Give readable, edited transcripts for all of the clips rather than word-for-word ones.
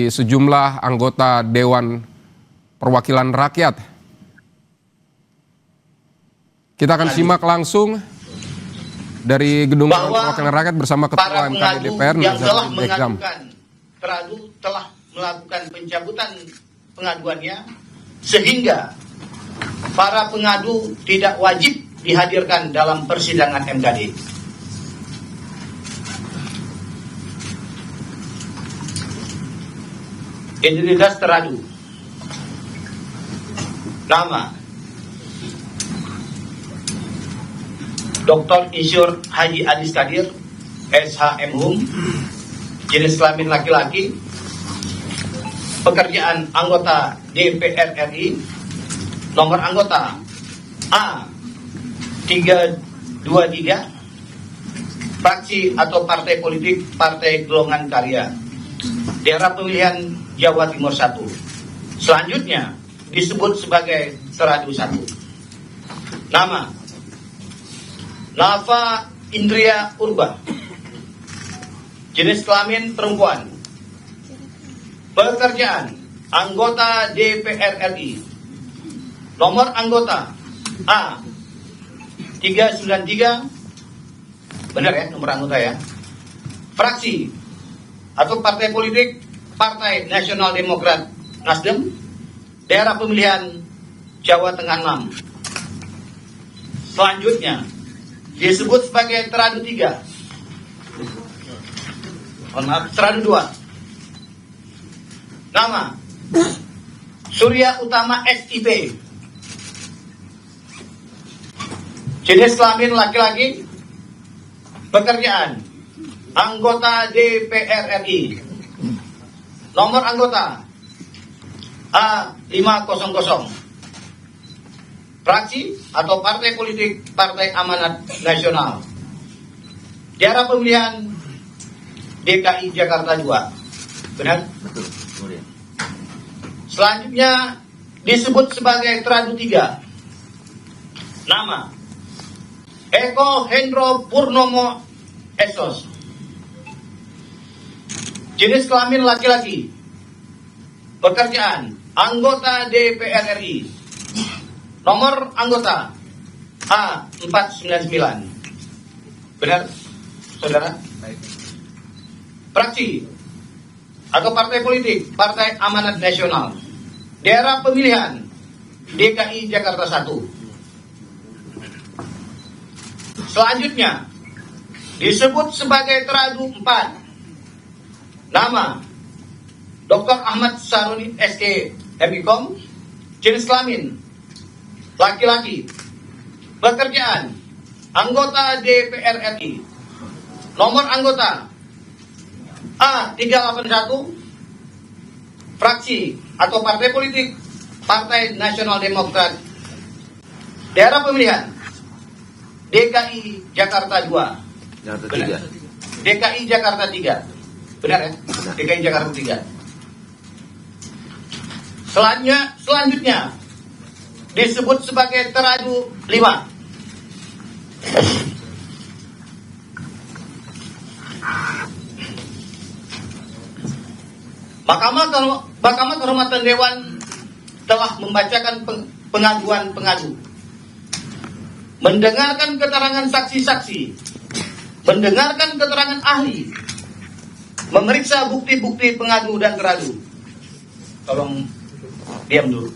dari sejumlah anggota Dewan Perwakilan Rakyat. Kita akan simak langsung dari Gedung Dewan Perwakilan Rakyat bersama Ketua MKD DPR Nazarudin Ekdam. Teradu telah melakukan pencabutan pengaduannya sehingga para pengadu tidak wajib dihadirkan dalam persidangan MKD. Identitas teradu: nama Dr. Insyur Haji Adis Kadir, SHMHum, jenis kelamin laki-laki, pekerjaan anggota DPR RI, nomor anggota A323, fraksi atau partai politik Partai Golongan Karya, daerah pemilihan Jawa Timur 1. Selanjutnya disebut sebagai teradu 1. Nama Nafa Indria Urba, jenis kelamin perempuan, pekerjaan anggota DPR RI, nomor anggota A393, benar ya nomor anggota ya, fraksi atau partai politik Partai Nasional Demokrat Nasdem, daerah pemilihan Jawa Tengah 6. Selanjutnya disebut sebagai teradu 3. Teradu 2. Nama Surya Utama SIP, jenis kelamin laki-laki, pekerjaan anggota DPR RI, nomor anggota A500, fraksi atau partai politik Partai Amanat Nasional, daerah pemilihan DKI Jakarta 2. Benar? Betul. Selanjutnya disebut sebagai teradu 3. Nama Eko Hendro Purnomo Esos, jenis kelamin laki-laki, pekerjaan anggota DPR RI, nomor anggota A499. Benar, saudara? Fraksi atau partai politik Partai Amanat Nasional, daerah pemilihan DKI Jakarta 1. Selanjutnya disebut sebagai teradu 4. Nama Dr. Ahmad Saruni SK MIKOM, jenis kelamin laki-laki, pekerjaan anggota DPR RI, nomor anggota A381, fraksi atau partai politik Partai Nasional Demokrat, daerah pemilihan DKI Jakarta 2. Benar. DKI Jakarta 3. Benar ya? Benar. DKI Jakarta 3. Selanjutnya disebut sebagai teradu 5. Mahkamah Kehormatan Dewan telah membacakan pengaduan pengadu, mendengarkan keterangan saksi-saksi, mendengarkan keterangan ahli, memeriksa bukti-bukti pengadu dan teradu. Tolong diam dulu.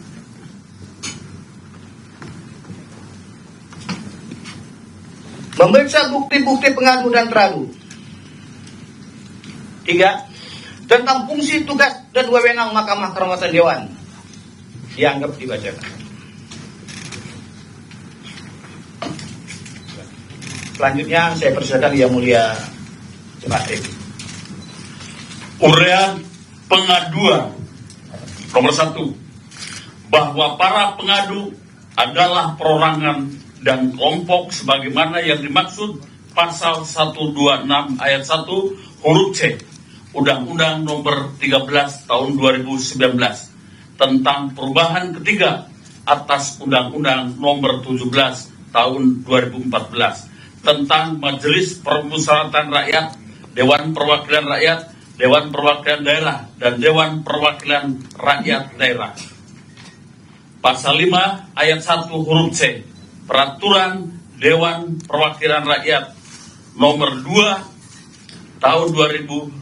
Memeriksa bukti-bukti pengadu dan teradu. 3. Tentang fungsi, tugas, dan wewenang Mahkamah Kehormatan Dewan dianggap dibacakan. Selanjutnya saya persilakan Yang Mulia Jemaat. Uraian pengaduan nomor 1, bahwa para pengadu adalah perorangan dan kelompok sebagaimana yang dimaksud pasal 126 ayat 1 huruf C Undang-Undang nomor 13 tahun 2019 tentang perubahan ketiga atas Undang-Undang nomor 17 tahun 2014 tentang Majelis Permusyawaratan Rakyat, Dewan Perwakilan Rakyat, Dewan Perwakilan Daerah dan Dewan Perwakilan Rakyat Daerah. Pasal 5 ayat 1 huruf C, Peraturan Dewan Perwakilan Rakyat nomor 2 tahun 2015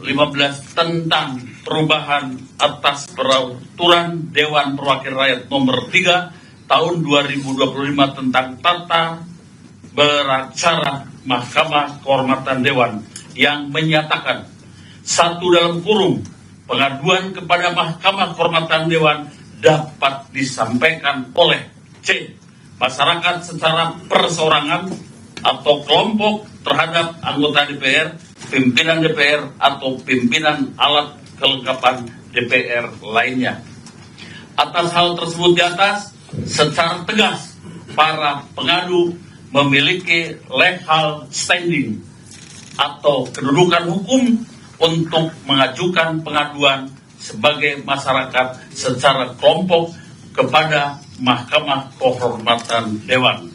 tentang perubahan atas Peraturan Dewan Perwakilan Rakyat nomor 3 tahun 2025 tentang tata beracara Mahkamah Kehormatan Dewan yang menyatakan, 1 dalam kurung, pengaduan kepada Mahkamah Kehormatan Dewan dapat disampaikan oleh C. masyarakat secara perseorangan atau kelompok terhadap anggota DPR, pimpinan DPR, atau pimpinan alat kelengkapan DPR lainnya. Atas hal tersebut di atas, secara tegas para pengadu memiliki legal standing atau kedudukan hukum untuk mengajukan pengaduan sebagai masyarakat secara kelompok kepada Mahkamah Kehormatan Dewan.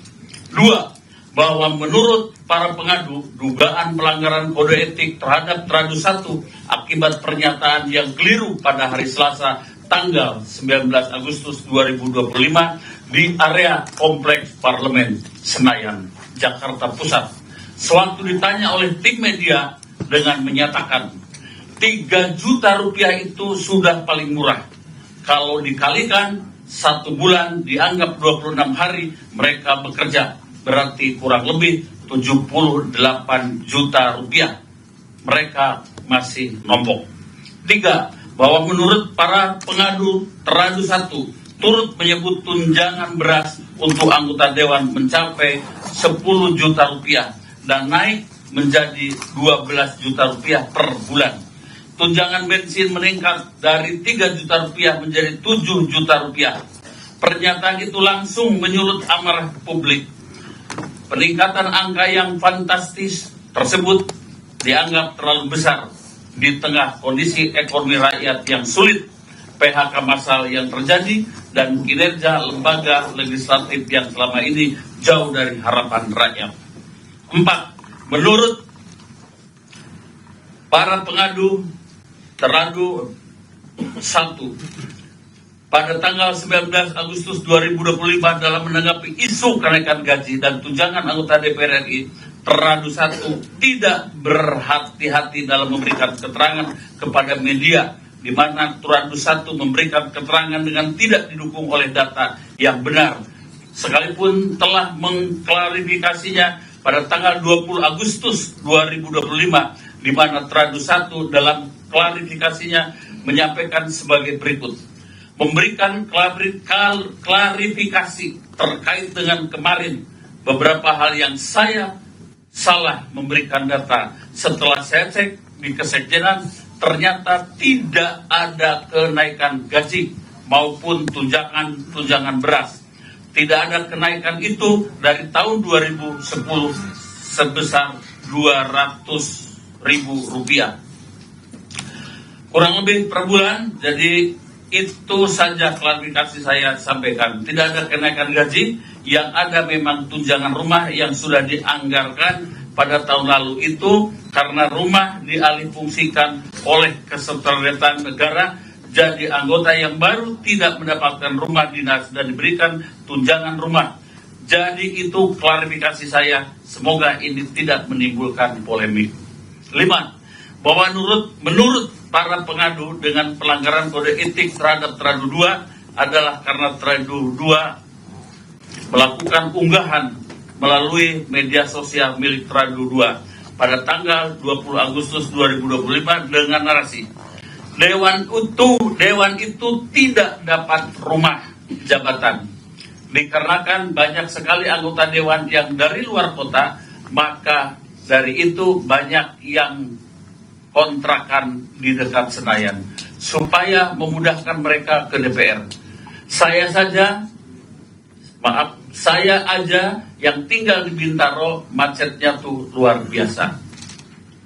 2. Bahwa menurut para pengadu, dugaan pelanggaran kode etik terhadap Tradu 1 akibat pernyataan yang keliru pada hari Selasa tanggal 19 Agustus 2025 di area Kompleks Parlemen Senayan, Jakarta Pusat. Sewaktu ditanya oleh tim media dengan menyatakan 3 juta rupiah itu sudah paling murah. Kalau dikalikan 1 bulan dianggap 26 hari mereka bekerja, berarti kurang lebih 78 juta rupiah. Mereka masih nombok. 3. Bahwa menurut para pengadu, Tradu 1 turut menyebut tunjangan beras untuk anggota Dewan mencapai 10 juta rupiah dan naik menjadi 12 juta rupiah per bulan. Tunjangan bensin meningkat dari 3 juta rupiah menjadi 7 juta rupiah. Pernyataan itu langsung menyulut amarah publik. Peningkatan angka yang fantastis tersebut dianggap terlalu besar di tengah kondisi ekonomi rakyat yang sulit, PHK massal yang terjadi, dan kinerja lembaga legislatif yang selama ini jauh dari harapan rakyat. 4. Menurut para pengadu, Tradu 1 pada tanggal 19 Agustus 2025 dalam menanggapi isu kenaikan gaji dan tunjangan anggota DPR RI, Tradu 1 tidak berhati-hati dalam memberikan keterangan kepada media, di mana Tradu 1 memberikan keterangan dengan tidak didukung oleh data yang benar, sekalipun telah mengklarifikasinya pada tanggal 20 Agustus 2025, di mana Tradu 1 dalam klarifikasinya menyampaikan sebagai berikut. Memberikan klarifikasi terkait dengan kemarin beberapa hal yang saya salah memberikan data. Setelah saya cek di Kesekjenan, ternyata tidak ada kenaikan gaji maupun tunjangan beras. Tidak ada kenaikan itu dari tahun 2010 sebesar Rp200.000. Kurang lebih per bulan. Jadi itu saja klarifikasi saya sampaikan. Tidak ada kenaikan gaji, yang ada memang tunjangan rumah yang sudah dianggarkan pada tahun lalu itu karena rumah dialihfungsikan oleh kesekretariatan negara. Jadi anggota yang baru tidak mendapatkan rumah dinas dan diberikan tunjangan rumah. Jadi itu klarifikasi saya. Semoga ini tidak menimbulkan polemik. 5. Bahwa menurut para pengadu dengan pelanggaran kode etik terhadap Tradu 2 adalah karena Tradu 2 melakukan unggahan melalui media sosial milik Tradu 2 pada tanggal 20 Agustus 2025 dengan narasi Dewan itu tidak dapat rumah jabatan. Dikarenakan banyak sekali anggota Dewan yang dari luar kota, maka dari itu banyak yang kontrakan di dekat Senayan supaya memudahkan mereka ke DPR. Saya aja yang tinggal di Bintaro, macetnya tuh luar biasa.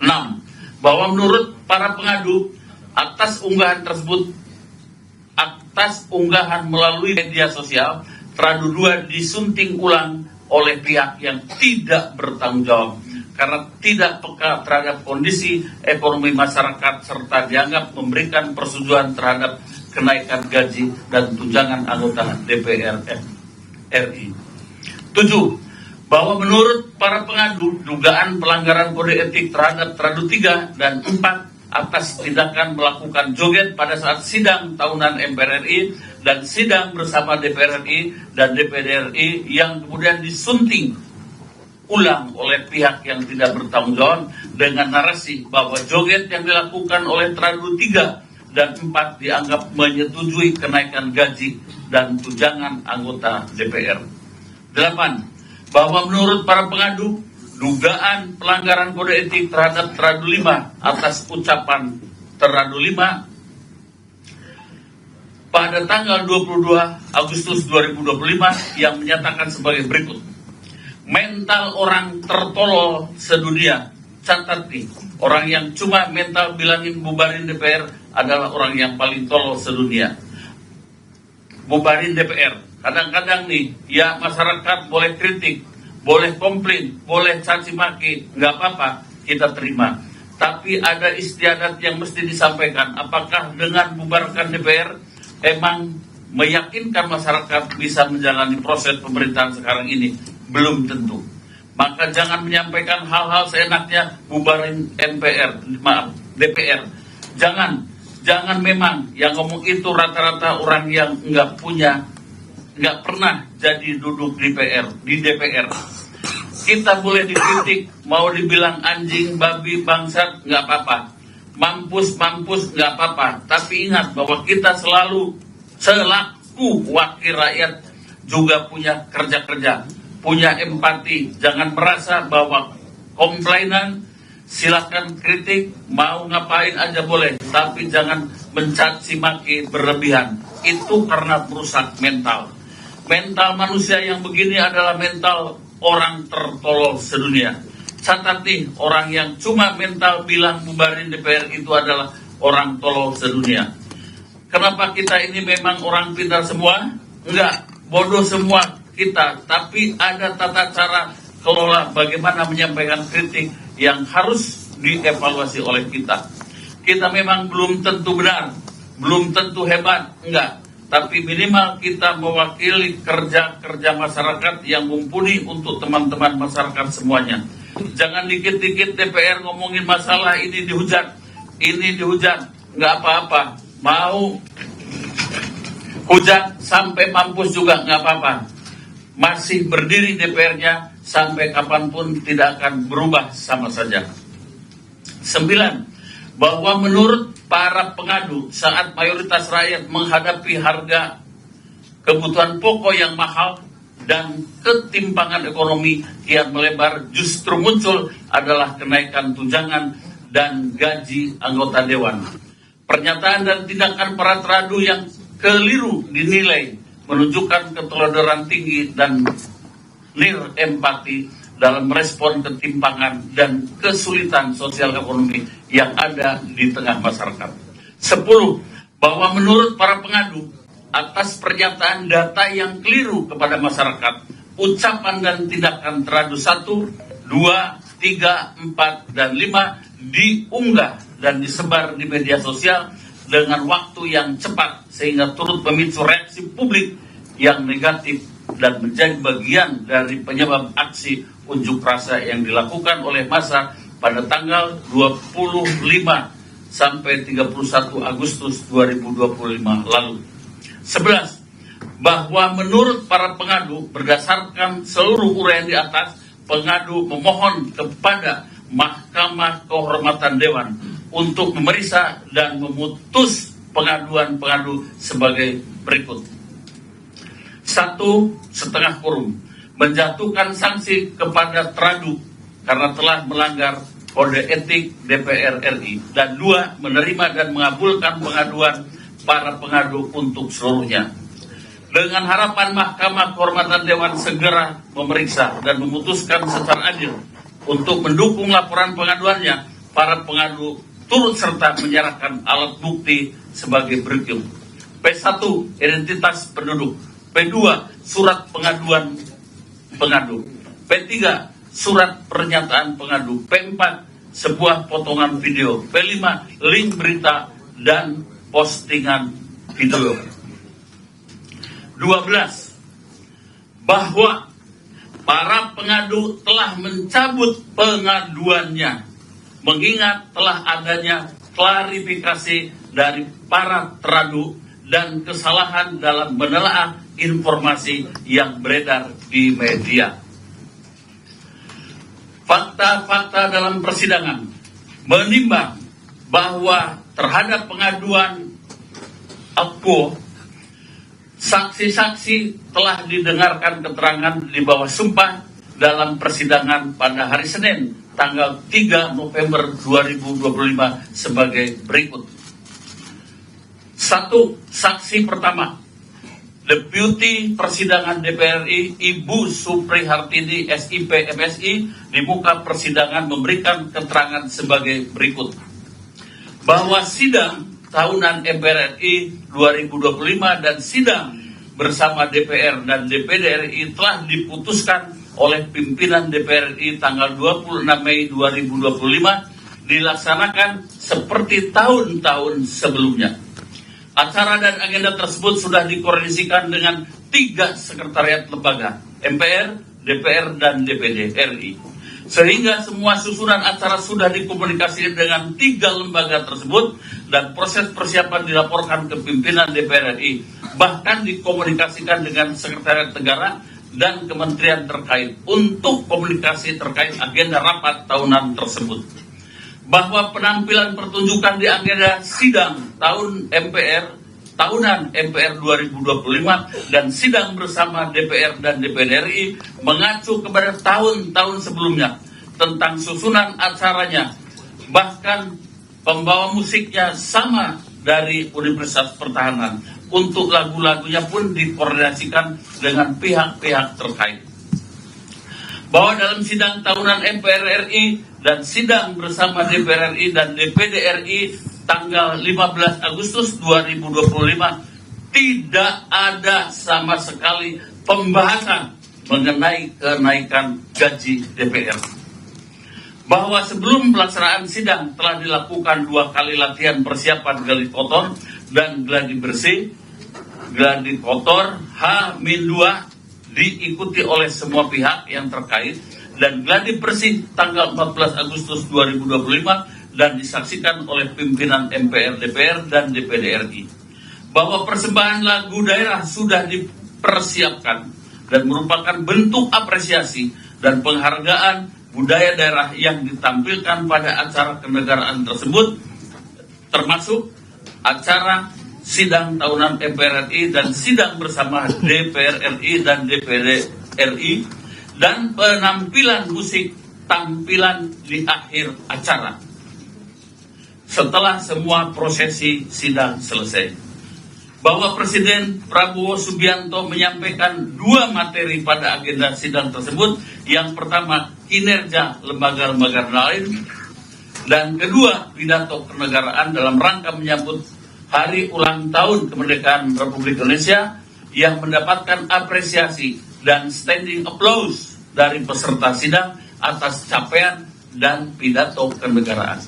6. Bahwa menurut para pengadu, atas unggahan melalui media sosial, Tradu 2 disunting ulang oleh pihak yang tidak bertanggung jawab. karena tidak peka terhadap kondisi ekonomi masyarakat serta dianggap memberikan persetujuan terhadap kenaikan gaji dan tunjangan anggota DPR RI. 7. Bahwa menurut para pengadu, dugaan pelanggaran kode etik terhadap Tradu 3 dan 4 atas tindakan melakukan joget pada saat sidang tahunan MPR RI dan sidang bersama DPR RI dan DPD RI yang kemudian disunting ulang oleh pihak yang tidak bertanggung jawab dengan narasi bahwa joget yang dilakukan oleh Tradu 3 dan 4 dianggap menyetujui kenaikan gaji dan tunjangan anggota DPR. 8. Bahwa menurut para pengadu, dugaan pelanggaran kode etik terhadap Tradu 5 atas ucapan Tradu 5 pada tanggal 22 Agustus 2025 yang menyatakan sebagai berikut. Mental orang tertolol sedunia. Catat nih, orang yang cuma mental bilangin bubarin DPR adalah orang yang paling tolol sedunia. Bubarin DPR. Kadang-kadang nih, ya masyarakat boleh kritik, boleh komplain, boleh caci maki, nggak apa-apa, kita terima. Tapi ada istiadat yang mesti disampaikan. Apakah dengan bubarkan DPR emang meyakinkan masyarakat bisa menjalani proses pemerintahan sekarang ini? Belum tentu. Maka jangan menyampaikan hal-hal seenaknya bubarin DPR. Jangan memang yang ngomong itu rata-rata orang yang nggak pernah jadi duduk di DPR. Kita boleh dikritik, mau dibilang anjing, babi, bangsat, nggak apa-apa. Mampus, nggak apa-apa. Tapi ingat bahwa kita selalu selaku wakil rakyat juga punya kerja-kerja, punya empati. Jangan merasa bahwa komplainan, silakan kritik, mau ngapain aja boleh, tapi jangan mencaci maki berlebihan. Itu karena merusak mental. Mental manusia yang begini adalah mental orang tertolol sedunia. Catat nih, orang yang cuma mental bilang bubarin DPR itu adalah orang tolol sedunia. Kenapa kita ini memang orang pintar semua? Enggak, bodoh semua kita, tapi ada tata cara kelola bagaimana menyampaikan kritik yang harus dievaluasi oleh kita. Kita memang belum tentu benar, belum tentu hebat, enggak. Tapi minimal kita mewakili kerja-kerja masyarakat yang mumpuni untuk teman-teman masyarakat semuanya. Jangan dikit-dikit DPR ngomongin masalah ini dihujat, enggak apa-apa. Mau hujat sampai mampus juga enggak apa-apa. Masih berdiri DPR-nya sampai kapanpun tidak akan berubah sama saja. 9. Bahwa menurut para pengadu saat mayoritas rakyat menghadapi harga kebutuhan pokok yang mahal dan ketimpangan ekonomi kian melebar, justru muncul adalah kenaikan tunjangan dan gaji anggota dewan. Pernyataan dan tindakan para Tradu yang keliru dinilai menunjukkan keteladanan tinggi dan nir empati dalam merespon ketimpangan dan kesulitan sosial ekonomi yang ada di tengah masyarakat. 10. Bahwa menurut para pengadu, atas pernyataan data yang keliru kepada masyarakat, ucapan dan tindakan Tradu 1, 2, 3, 4, dan 5 diunggah dan disebar di media sosial dengan waktu yang cepat sehingga turut memicu reaksi publik yang negatif dan menjadi bagian dari penyebab aksi unjuk rasa yang dilakukan oleh massa pada tanggal 25 sampai 31 Agustus 2025 lalu. 11. Bahwa menurut para pengadu, berdasarkan seluruh uraian di atas, pengadu memohon kepada Mahkamah Kehormatan Dewan untuk memeriksa dan memutus pengaduan pengadu sebagai berikut. 1,5 menjatuhkan sanksi kepada Tradu karena telah melanggar kode etik DPR RI, dan 2, menerima dan mengabulkan pengaduan para pengadu untuk seluruhnya. Dengan harapan Mahkamah Kehormatan Dewan segera memeriksa dan memutuskan secara adil untuk mendukung laporan pengaduannya, para pengadu turut serta menyerahkan alat bukti sebagai berikut. P1, identitas penduduk. P2, surat pengaduan pengadu. P3, surat pernyataan pengadu, P4 sebuah potongan video, P5 link berita dan postingan video. 12. Bahwa para pengadu telah mencabut pengaduannya, mengingat telah adanya klarifikasi dari para teradu dan kesalahan dalam menelaah informasi yang beredar di media. Fakta-fakta dalam persidangan menimbang bahwa terhadap pengaduan Akpo, saksi-saksi telah didengarkan keterangan di bawah sumpah dalam persidangan pada hari Senin, tanggal 3 November 2025 sebagai berikut. 1. Saksi pertama, Deputi Persidangan DPR RI Ibu Supri Hartini SIP MSI di muka persidangan memberikan keterangan sebagai berikut. Bahwa sidang tahunan MPR RI 2025 dan sidang bersama DPR dan DPD RI telah diputuskan oleh pimpinan DPR RI tanggal 26 Mei 2025 dilaksanakan seperti tahun-tahun sebelumnya. Acara dan agenda tersebut sudah dikoordinasikan dengan 3 sekretariat lembaga, MPR, DPR, dan DPD RI. Sehingga semua susunan acara sudah dikomunikasikan dengan 3 lembaga tersebut dan proses persiapan dilaporkan ke pimpinan DPR RI. Bahkan dikomunikasikan dengan Sekretariat Negara dan kementerian terkait untuk komunikasi terkait agenda rapat tahunan tersebut. Bahwa penampilan pertunjukan di agenda sidang tahunan MPR 2025 dan sidang bersama DPR dan DPD RI mengacu kepada tahun-tahun sebelumnya tentang susunan acaranya, bahkan pembawa musiknya sama dari Universitas Pertahanan. Untuk lagu-lagunya pun dikoordinasikan dengan pihak-pihak terkait. Bahwa dalam sidang tahunan MPR RI dan sidang bersama DPR RI dan DPD RI tanggal 15 Agustus 2025 tidak ada sama sekali pembahasan mengenai kenaikan gaji DPR. Bahwa sebelum pelaksanaan sidang telah dilakukan 2 kali latihan persiapan gladi kotor dan gladi bersih. Gladi kotor H-2 diikuti oleh semua pihak yang terkait dan gladi bersih tanggal 14 Agustus 2025 dan disaksikan oleh pimpinan MPR, DPR, dan DPD RI. Bahwa persembahan lagu daerah sudah dipersiapkan dan merupakan bentuk apresiasi dan penghargaan budaya daerah yang ditampilkan pada acara kenegaraan tersebut, termasuk acara sidang tahunan MPR RI dan sidang bersama DPR RI dan DPD RI dan penampilan musik tampilan di akhir acara setelah semua prosesi sidang selesai. Bahwa Presiden Prabowo Subianto menyampaikan 2 materi pada agenda sidang tersebut. Yang pertama, kinerja lembaga-lembaga lain, dan kedua, pidato kenegaraan dalam rangka menyambut Hari Ulang Tahun Kemerdekaan Republik Indonesia yang mendapatkan apresiasi dan standing applause dari peserta sidang atas capaian dan pidato kenegaraan.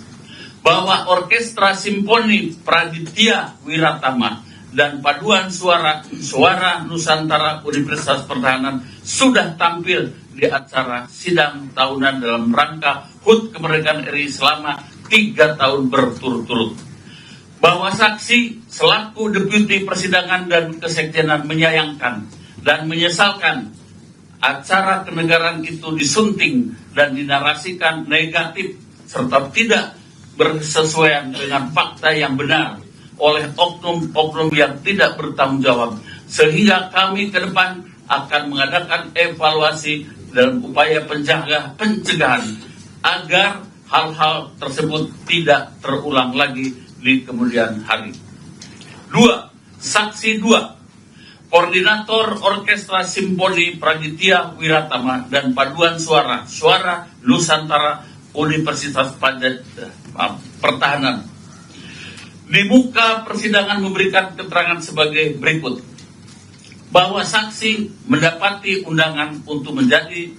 Bahwa Orkestra Simfoni Praditya Wiratama dan paduan suara Nusantara Universitas Pertahanan sudah tampil di acara sidang tahunan dalam rangka HUT Kemerdekaan RI selama 3 tahun berturut-turut. Bahwa saksi selaku Deputi Persidangan dan Kesekjenan menyayangkan dan menyesalkan acara kenegaraan itu disunting dan dinarasikan negatif serta tidak bersesuaian dengan fakta yang benar oleh oknum-oknum yang tidak bertanggung jawab, sehingga kami ke depan akan mengadakan evaluasi dalam upaya pencegahan agar hal-hal tersebut tidak terulang lagi di kemudian hari. 2. Saksi 2, Koordinator Orkestra Simfoni Praditya Wiratama dan paduan suara Nusantara Universitas Pertahanan di muka persidangan memberikan keterangan sebagai berikut. Bahwa saksi mendapati undangan untuk menjadi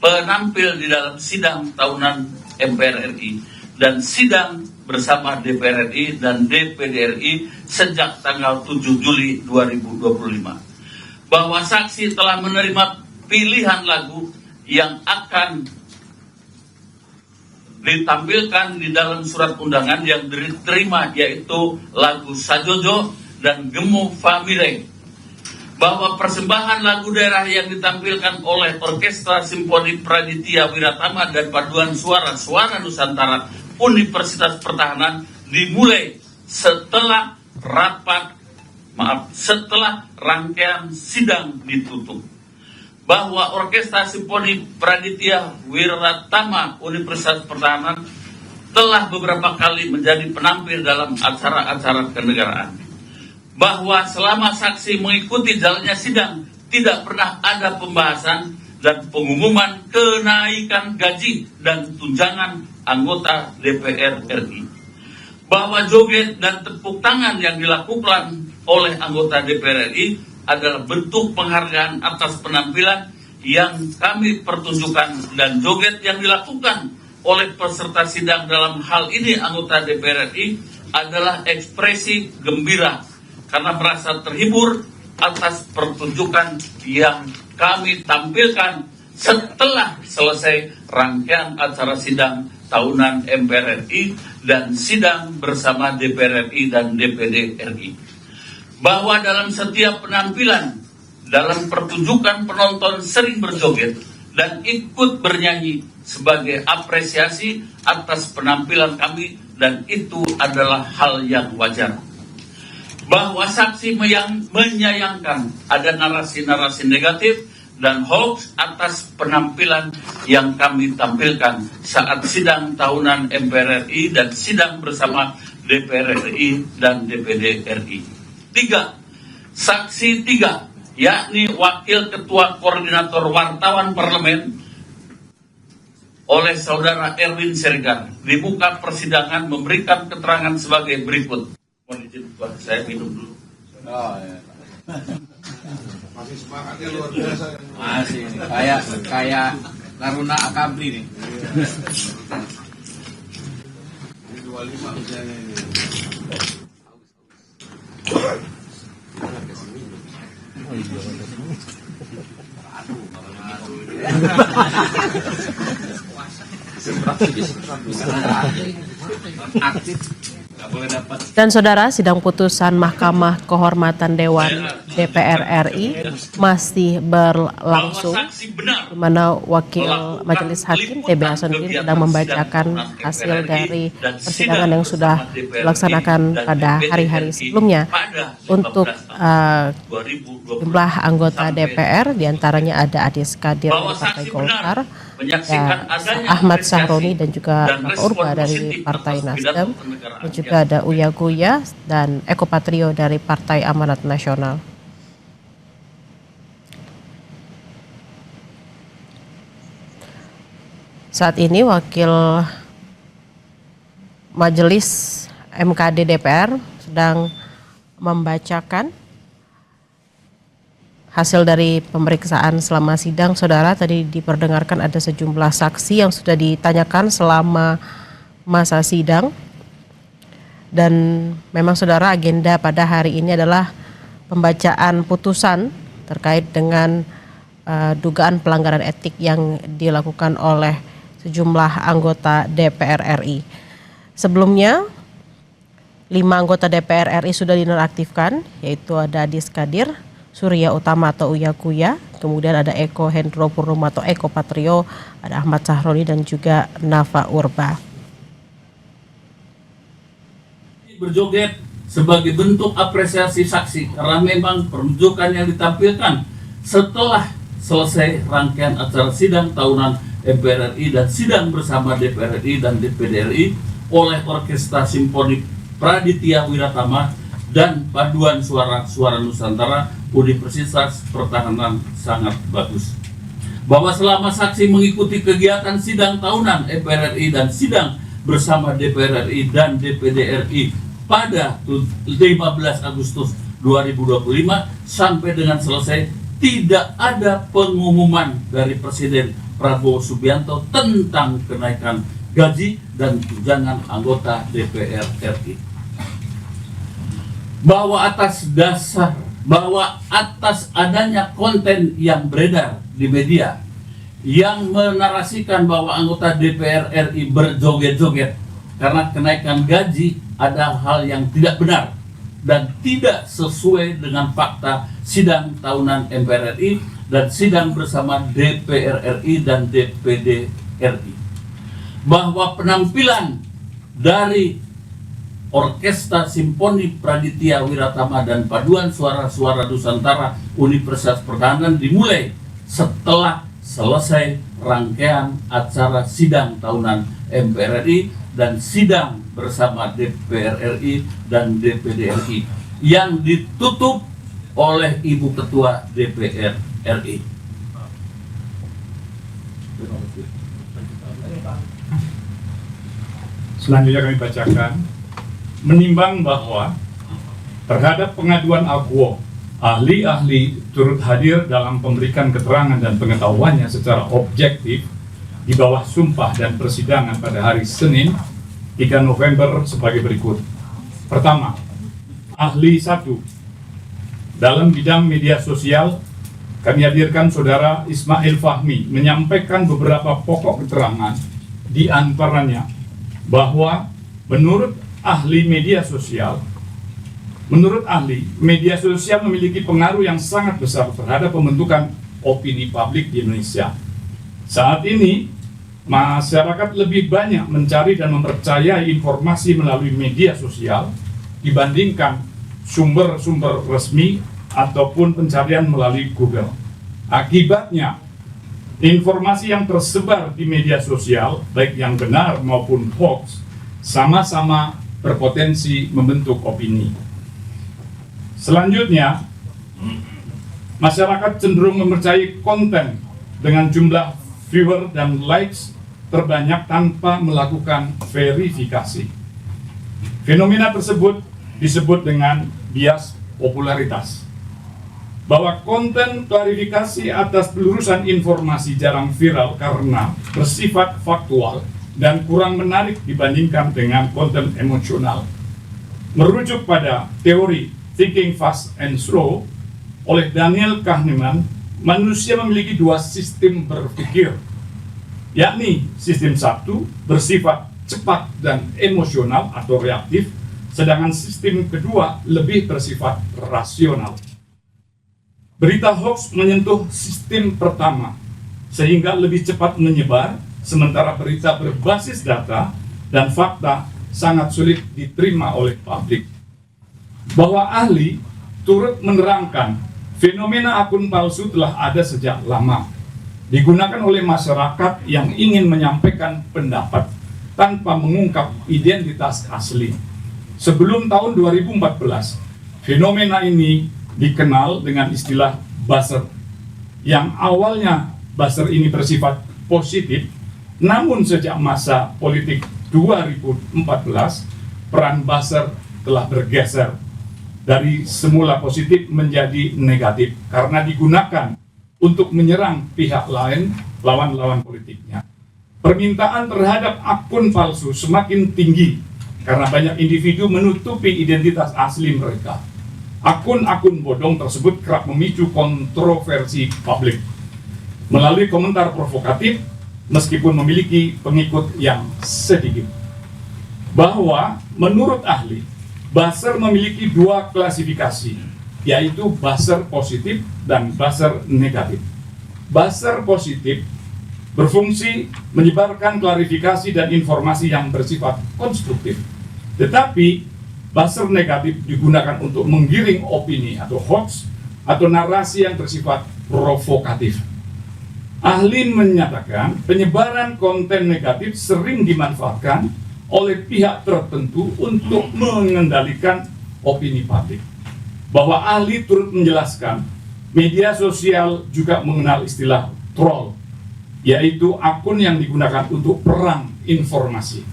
penampil di dalam sidang tahunan MPR RI dan sidang bersama DPR RI dan DPD RI sejak tanggal 7 Juli 2025. Bahwa saksi telah menerima pilihan lagu yang akan ditampilkan di dalam surat undangan yang diterima, yaitu lagu Sajojo dan Gemu Famire. Bahwa persembahan lagu daerah yang ditampilkan oleh Orkestra Simfoni Praditya Wiratama dan Paduan Suara Nusantara Universitas Pertahanan dimulai setelah setelah rangkaian sidang ditutup. Bahwa Orkestra Simfoni Praditya Wiratama Universitas Pertahanan telah beberapa kali menjadi penampil dalam acara-acara kenegaraan. Bahwa selama saksi mengikuti jalannya sidang tidak pernah ada pembahasan dan pengumuman kenaikan gaji dan tunjangan anggota DPR RI. Bahwa joget dan tepuk tangan yang dilakukan oleh anggota DPR RI adalah bentuk penghargaan atas penampilan yang kami pertunjukkan, dan joget yang dilakukan oleh peserta sidang dalam hal ini anggota DPR RI adalah ekspresi gembira karena merasa terhibur atas pertunjukan yang kami tampilkan setelah selesai rangkaian acara sidang tahunan MPR RI dan sidang bersama DPR RI dan DPD RI. Bahwa dalam setiap penampilan dalam pertunjukan penonton sering berjoget dan ikut bernyanyi sebagai apresiasi atas penampilan kami, dan itu adalah hal yang wajar. Bahwa saksi menyayangkan ada narasi-narasi negatif dan hoax atas penampilan yang kami tampilkan saat sidang tahunan MPR RI dan sidang bersama DPR RI dan DPD RI. 3. Saksi 3, yakni Wakil Ketua Koordinator Wartawan Parlemen oleh Saudara Erwin Siregar, di muka persidangan memberikan keterangan sebagai berikut. Mohon izin Tuan, saya minum dulu. Oh, ya. Masih semangatnya luar biasa. Masih kayak Taruna Akabri nih. Ini 25 usianya ini. Aktif. Dan saudara, sidang putusan Mahkamah Kehormatan Dewan DPR RI masih berlangsung, di mana Wakil Majelis Hakim TB Hasanuddin sedang membacakan hasil dari persidangan yang sudah dilaksanakan pada hari-hari sebelumnya. Untuk jumlah anggota DPR, diantaranya ada Adis Kadir dari Partai Golkar, dan Ahmad Sahroni dan juga Nafa Urba dari Partai Nasdem, dan juga ada Uya Kuya dan Eko Patrio dari Partai Amanat Nasional. Saat ini Wakil Majelis MKD DPR sedang membacakan hasil dari pemeriksaan selama sidang. Saudara, tadi diperdengarkan ada sejumlah saksi yang sudah ditanyakan selama masa sidang. Dan memang saudara, agenda pada hari ini adalah pembacaan putusan terkait dengan dugaan pelanggaran etik yang dilakukan oleh sejumlah anggota DPR RI. Sebelumnya, 5 anggota DPR RI sudah dinonaktifkan, yaitu ada Adis Kadir, Surya Utama atau Uya Kuya, kemudian ada Eko Hendro Purnomo atau Eko Patrio, ada Ahmad Sahroni dan juga Nafa Urba. Berjoget sebagai bentuk apresiasi saksi karena memang pertunjukan yang ditampilkan setelah selesai rangkaian acara sidang tahunan MPR RI dan sidang bersama DPR RI dan DPD RI oleh Orkestra Simfoni Praditya Wiratama dan Paduan Suara Nusantara Universitas Pertahanan sangat bagus. Bahwa selama saksi mengikuti kegiatan sidang tahunan MPR RI dan sidang bersama DPR RI dan DPD RI pada 15 Agustus 2025 sampai dengan selesai, tidak ada pengumuman dari Presiden Prabowo Subianto tentang kenaikan gaji dan tunjangan anggota DPR RI. Bahwa atas adanya konten yang beredar di media yang menarasikan bahwa anggota DPR RI berjoget-joget karena kenaikan gaji ada hal yang tidak benar dan tidak sesuai dengan fakta sidang tahunan MPR RI dan sidang bersama DPR RI dan DPD RI. Bahwa penampilan dari Orkestra Simfoni Praditya Wiratama dan Paduan Suara-Suara Nusantara Universitas Pertahanan dimulai setelah selesai rangkaian acara sidang tahunan MPR RI dan sidang bersama DPR RI dan DPD RI yang ditutup oleh Ibu Ketua DPR RI. Selanjutnya kami bacakan, menimbang bahwa terhadap pengaduan Akwo, ahli-ahli turut hadir dalam memberikan keterangan dan pengetahuannya secara objektif di bawah sumpah dan persidangan pada hari Senin 3 November sebagai berikut. Pertama, ahli 1. Dalam bidang media sosial, kami hadirkan Saudara Ismail Fahmi menyampaikan beberapa pokok keterangan, di antaranya bahwa menurut ahli, media sosial memiliki pengaruh yang sangat besar terhadap pembentukan opini publik di Indonesia. Saat ini, masyarakat lebih banyak mencari dan mempercayai informasi melalui media sosial dibandingkan sumber-sumber resmi ataupun pencarian melalui Google. Akibatnya, informasi yang tersebar di media sosial, baik yang benar maupun hoax, sama-sama berpotensi membentuk opini. Selanjutnya, masyarakat cenderung mempercayai konten dengan jumlah viewer dan likes terbanyak tanpa melakukan verifikasi. Fenomena tersebut disebut dengan bias popularitas. Bahwa konten klarifikasi atas pelurusan informasi jarang viral karena bersifat faktual dan kurang menarik dibandingkan dengan konten emosional. Merujuk pada teori Thinking Fast and Slow oleh Daniel Kahneman, manusia memiliki dua sistem berpikir, yakni sistem satu bersifat cepat dan emosional atau reaktif, sedangkan sistem kedua lebih bersifat rasional. Berita hoax menyentuh sistem pertama sehingga lebih cepat menyebar, sementara berita berbasis data dan fakta sangat sulit diterima oleh publik. Bahwa ahli turut menerangkan fenomena akun palsu telah ada sejak lama, digunakan oleh masyarakat yang ingin menyampaikan pendapat tanpa mengungkap identitas asli. Sebelum tahun 2014, fenomena ini dikenal dengan istilah buzzer, yang awalnya buzzer ini bersifat positif, namun sejak masa politik 2014, peran buzzer telah bergeser dari semula positif menjadi negatif karena digunakan untuk menyerang pihak lain, lawan-lawan politiknya. Permintaan terhadap akun palsu semakin tinggi karena banyak individu menutupi identitas asli mereka. Akun-akun bodong tersebut kerap memicu kontroversi publik melalui komentar provokatif meskipun memiliki pengikut yang sedikit. Bahwa menurut ahli, buzzer memiliki dua klasifikasi, yaitu buzzer positif dan buzzer negatif. Buzzer positif berfungsi menyebarkan klarifikasi dan informasi yang bersifat konstruktif. Tetapi buzzer negatif digunakan untuk menggiring opini atau hoax atau narasi yang bersifat provokatif. Ahli menyatakan penyebaran konten negatif sering dimanfaatkan oleh pihak tertentu untuk mengendalikan opini publik. Bahwa ahli turut menjelaskan media sosial juga mengenal istilah troll, yaitu akun yang digunakan untuk perang informasi.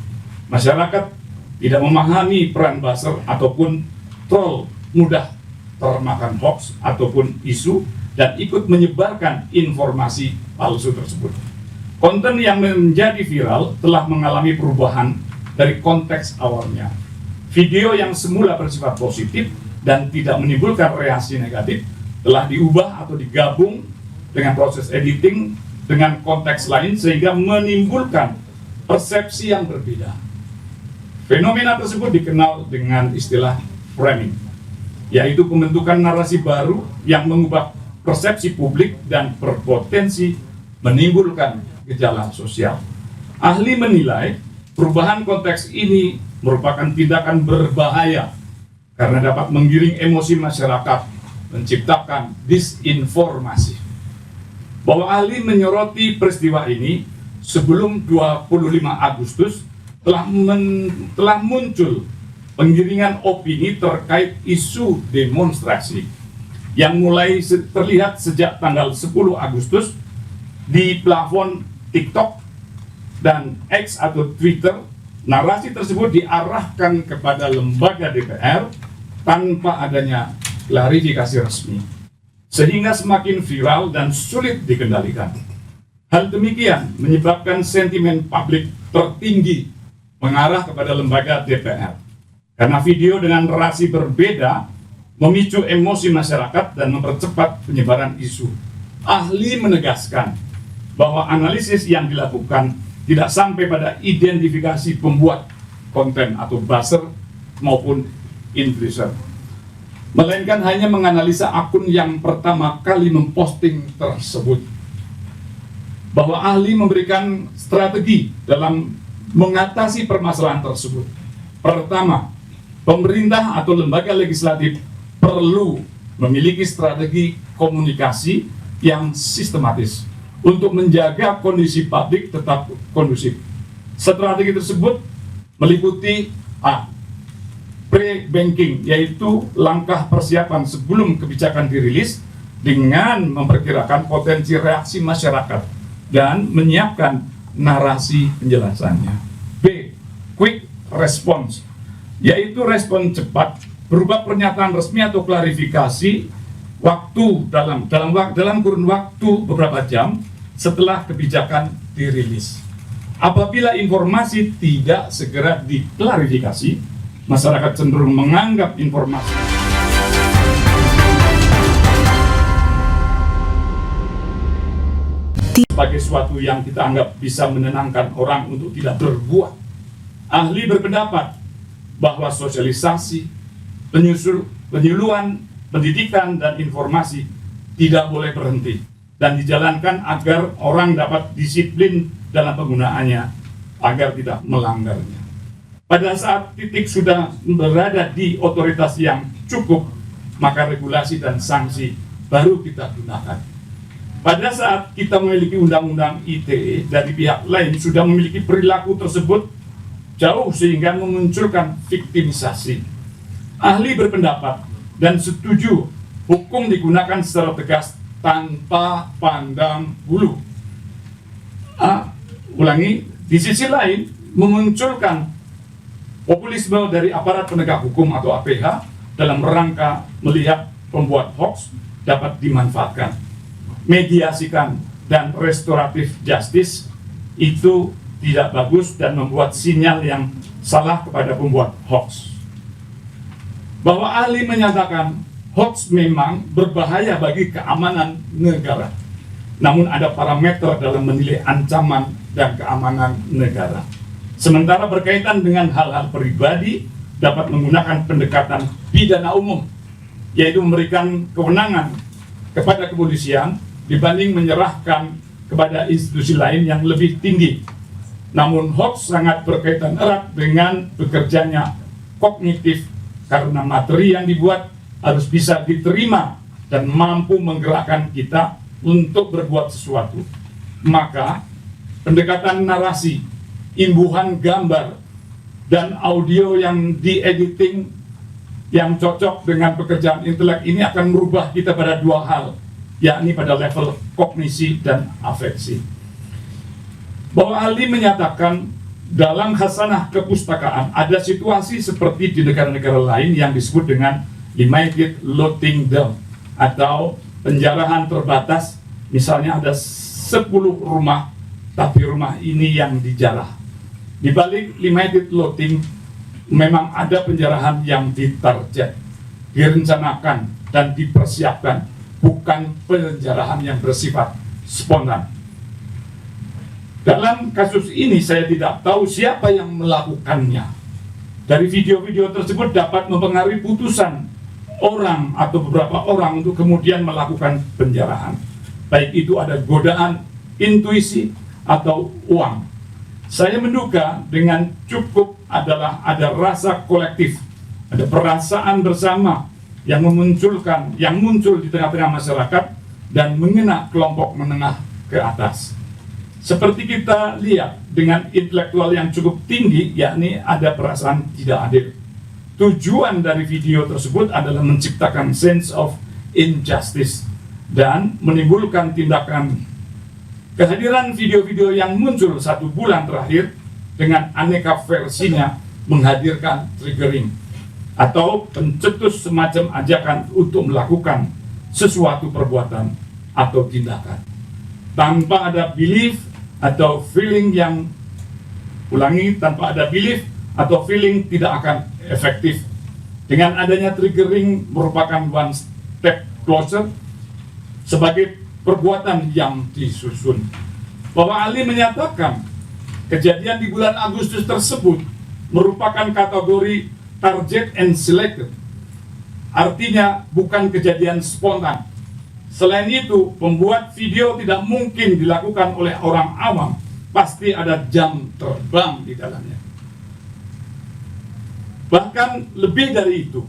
Masyarakat tidak memahami peran buzzer ataupun troll mudah termakan hoax ataupun isu dan ikut menyebarkan informasi palsu tersebut. Konten yang menjadi viral telah mengalami perubahan dari konteks awalnya. Video yang semula bersifat positif dan tidak menimbulkan reaksi negatif telah diubah atau digabung dengan proses editing dengan konteks lain sehingga menimbulkan persepsi yang berbeda. Fenomena tersebut dikenal dengan istilah framing, yaitu pembentukan narasi baru yang mengubah persepsi publik dan berpotensi menimbulkan gejala sosial. Ahli menilai perubahan konteks ini merupakan tindakan berbahaya karena dapat menggiring emosi masyarakat, menciptakan disinformasi. Bahwa ahli menyoroti peristiwa ini sebelum 25 Agustus telah muncul penggiringan opini terkait isu demonstrasi yang mulai terlihat sejak tanggal 10 Agustus di plafon TikTok dan X atau Twitter. Narasi tersebut diarahkan kepada lembaga DPR tanpa adanya klarifikasi resmi, sehingga semakin viral dan sulit dikendalikan. Hal demikian menyebabkan sentimen publik tertinggi mengarah kepada lembaga DPR. Karena video dengan narasi berbeda memicu emosi masyarakat dan mempercepat penyebaran isu. Ahli menegaskan bahwa analisis yang dilakukan tidak sampai pada identifikasi pembuat konten atau buzzer maupun influencer, melainkan hanya menganalisa akun yang pertama kali memposting tersebut. Bahwa ahli memberikan strategi dalam mengatasi permasalahan tersebut. Pertama, pemerintah atau lembaga legislatif perlu memiliki strategi komunikasi yang sistematis untuk menjaga kondisi publik tetap kondusif. Strategi tersebut meliputi pre-banking, yaitu langkah persiapan sebelum kebijakan dirilis dengan memperkirakan potensi reaksi masyarakat dan menyiapkan narasi penjelasannya. B. Quick response, yaitu respon cepat berupa pernyataan resmi atau klarifikasi dalam kurun waktu beberapa jam setelah kebijakan dirilis. Apabila informasi tidak segera diklarifikasi, masyarakat cenderung menganggap informasi sebagai sesuatu yang kita anggap bisa menenangkan orang untuk tidak berbuat. Ahli berpendapat bahwa sosialisasi, penyuluhan, pendidikan, dan informasi tidak boleh berhenti dan dijalankan agar orang dapat disiplin dalam penggunaannya agar tidak melanggarnya. Pada saat titik sudah berada di otoritas yang cukup, maka regulasi dan sanksi baru kita gunakan. Pada saat kita memiliki undang-undang ITE, dari pihak lain sudah memiliki perilaku tersebut jauh sehingga memunculkan viktimisasi. Ahli berpendapat dan setuju hukum digunakan secara tegas tanpa pandang bulu. Di sisi lain memunculkan populisme dari aparat penegak hukum atau APH dalam rangka melihat pembuat hoax dapat dimanfaatkan. Mediasikan dan restoratif justice itu tidak bagus dan membuat sinyal yang salah kepada pembuat hoax. Bahwa ahli menyatakan hoax memang berbahaya bagi keamanan negara, namun ada parameter dalam menilai ancaman dan keamanan negara. Sementara berkaitan dengan hal-hal pribadi dapat menggunakan pendekatan pidana umum, yaitu memberikan kewenangan kepada kepolisian dibanding menyerahkan kepada institusi lain yang lebih tinggi. Namun hoax sangat berkaitan erat dengan bekerjanya kognitif karena materi yang dibuat harus bisa diterima dan mampu menggerakkan kita untuk berbuat sesuatu. Maka pendekatan narasi, imbuhan gambar, dan audio yang diediting yang cocok dengan pekerjaan intelek ini akan merubah kita pada dua hal, yakni pada level kognisi dan afeksi. Bahwa ahli menyatakan dalam khasanah kepustakaan ada situasi seperti di negara-negara lain yang disebut dengan limited loading down atau penjarahan terbatas. Misalnya ada 10 rumah tapi rumah ini yang dijarah. Di balik limited loading, memang ada penjarahan yang ditarget, direncanakan, dan dipersiapkan, bukan penjarahan yang bersifat spontan. Dalam kasus ini saya tidak tahu siapa yang melakukannya. Dari video-video tersebut dapat mempengaruhi putusan orang atau beberapa orang untuk kemudian melakukan penjarahan. Baik itu ada godaan, intuisi, atau uang. Saya menduga dengan cukup adalah ada rasa kolektif, ada perasaan bersama yang muncul di tengah-tengah masyarakat dan mengena kelompok menengah ke atas. Seperti kita lihat dengan intelektual yang cukup tinggi, yakni ada perasaan tidak adil. Tujuan dari video tersebut adalah menciptakan sense of injustice dan menimbulkan tindakan. Kehadiran video-video yang muncul 1 bulan terakhir dengan aneka versinya menghadirkan triggering atau pencetus semacam ajakan untuk melakukan sesuatu perbuatan atau tindakan. Tanpa ada belief atau feeling yang, tanpa ada belief atau feeling tidak akan efektif. Dengan adanya triggering merupakan one step closer sebagai perbuatan yang disusun. Bahwa Ali menyatakan kejadian di bulan Agustus tersebut merupakan kategori target and selected. Artinya bukan kejadian spontan. Selain itu, pembuat video tidak mungkin dilakukan oleh orang awam. Pasti ada jam terbang di dalamnya. Bahkan lebih dari itu,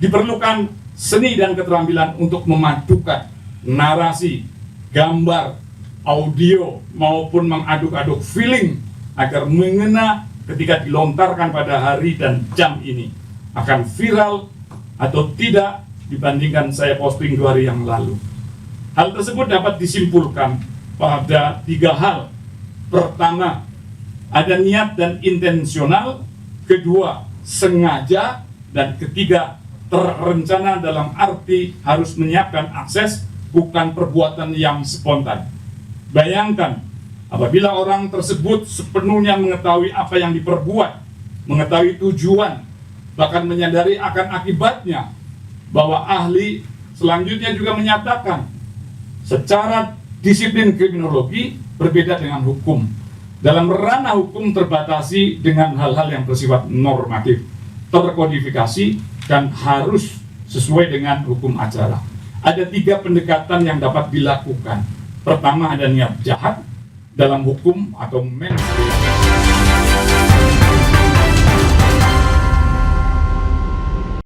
diperlukan seni dan keterampilan untuk memadukan narasi, gambar, audio, maupun mengaduk-aduk feeling agar mengena ketika dilontarkan pada hari dan jam ini. Akan viral atau tidak dibandingkan saya posting 2 hari yang lalu. Hal tersebut dapat disimpulkan pada 3 hal. Pertama, ada niat dan intensional. Kedua, sengaja. Dan ketiga, terencana dalam arti harus menyiapkan akses, bukan perbuatan yang spontan. Bayangkan, apabila orang tersebut sepenuhnya mengetahui apa yang diperbuat, mengetahui tujuan, bahkan menyadari akan akibatnya, bahwa ahli selanjutnya juga menyatakan secara disiplin kriminologi berbeda dengan hukum. Dalam ranah hukum terbatasi dengan hal-hal yang bersifat normatif, terkodifikasi, dan harus sesuai dengan hukum acara. Ada 3 pendekatan yang dapat dilakukan. Pertama, ada niat jahat dalam hukum atau mens.